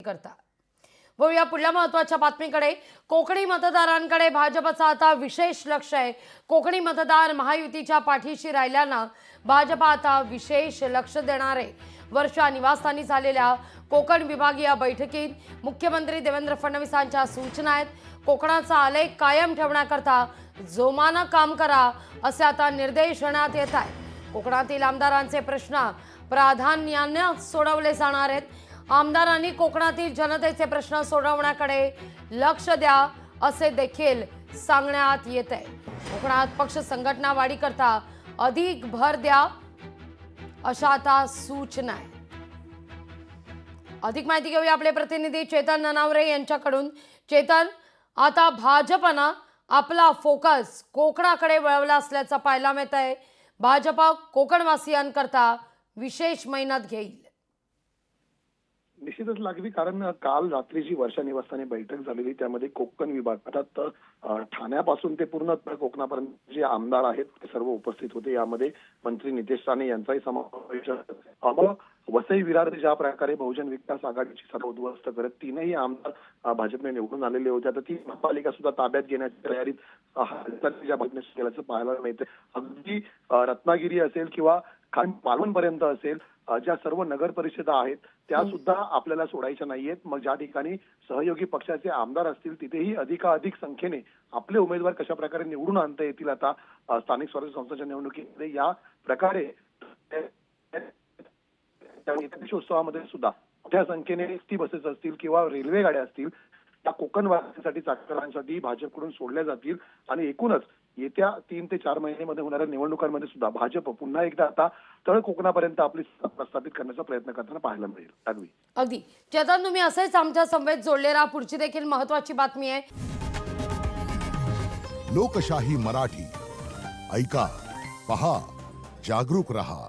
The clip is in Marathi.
करता। वळूया पुढल्या महत्त्वाच्या बातमीकडे। कोकणी मतदारांकडे भाजपचा आता विशेष लक्ष आहे। कोकणी मतदार महायुतीच्या पाठीशी राहिल्यानं भाजप आता विशेष लक्ष देणार आहे। वर्षा निवासस्थानी झालेल्या कोकण विभागीय बैठकीत मुख्यमंत्री देवेंद्र फडणवीसांच्या सूचना आहेत। कोकणाचा आलेख कायम ठेवण्याकरता जोमानं काम करा असे आता निर्देश देण्यात येत आहेत। कोकणातील आमदारांचे प्रश्न प्राधान्याने सोडवले जाणार आहेत। आमदारांनी कोकणातील जनतेचे प्रश्न सोडवण्याकडे लक्ष द्या असे देखील सांगण्यात येत आहे। कोकणात पक्ष संघटना वाढीकरता अधिक भर द्या अशा आता सूचना आहे। अधिक माहिती घेऊया आपले प्रतिनिधी चेतन ननावरे यांच्याकडून। चेतन, आता भाजपनं आपला फोकस कोकणाकडे वळवला असल्याचं पाहायला मिळत आहे। भाजप कोकणवासियांकरता विशेष मेहनत घेईल। निश्चितच लागली, कारण काल रात्री जी वर्षा निवासस्थानी बैठक झालेली त्यामध्ये कोकण विभाग अर्थात ठाण्यापासून ते पूर्ण कोकणापर्यंत जे आमदार आहेत ते सर्व उपस्थित होते। यामध्ये मंत्री नितेश राणे यांचाही समावेश आहे। वसई विरार ज्या प्रकारे बहुजन विकास आघाडीची सर्व उद्ध्वस्त करत तीनही आमदार भाजपने निवडून आलेले होते। आता ती महापालिका सुद्धा ताब्यात घेण्याच्या तयारीत ज्या भाजपने केल्याचं पाहायला मिळते। अगदी रत्नागिरी असेल किंवा मालवण पर्यंत असेल, ज्या सर्व नगर परिषदा आहेत त्या सुद्धा आपल्याला सोडायच्या नाहीयेत। मग ज्या ठिकाणी सहयोगी पक्षाचे आमदार असतील तिथेही अधिकाधिक संख्येने आपले उमेदवार कशा प्रकारे निवडून आणता येतील आता स्थानिक स्वराज्य संस्थांच्या निवडणुकीमध्ये या प्रकारे उत्सवामध्ये सुद्धा मोठ्या संख्येने एसटी बसेस असतील किंवा रेल्वे गाड्या असतील त्या कोकण वासियांसाठी चाकरांसाठी भाजपकडून सोडल्या जातील। आणि एकूणच येत्या 3 ते 4 महिन्यामध्ये होणाऱ्या निवडणुकांमध्ये सुद्धा भाजप पुन्हा एकदा आता तळ कोकणापर्यंत आपली सत्ता प्रस्थापित करण्याचा प्रयत्न करताना पाहायला मिळेल। अगदी चेतन, तुम्ही असेच आमच्या समवेत जोडले राहा। पुढची देखील महत्त्वाची बातमी आहे। लोकशाही मराठी ऐका, पहा, जागरूक रहा।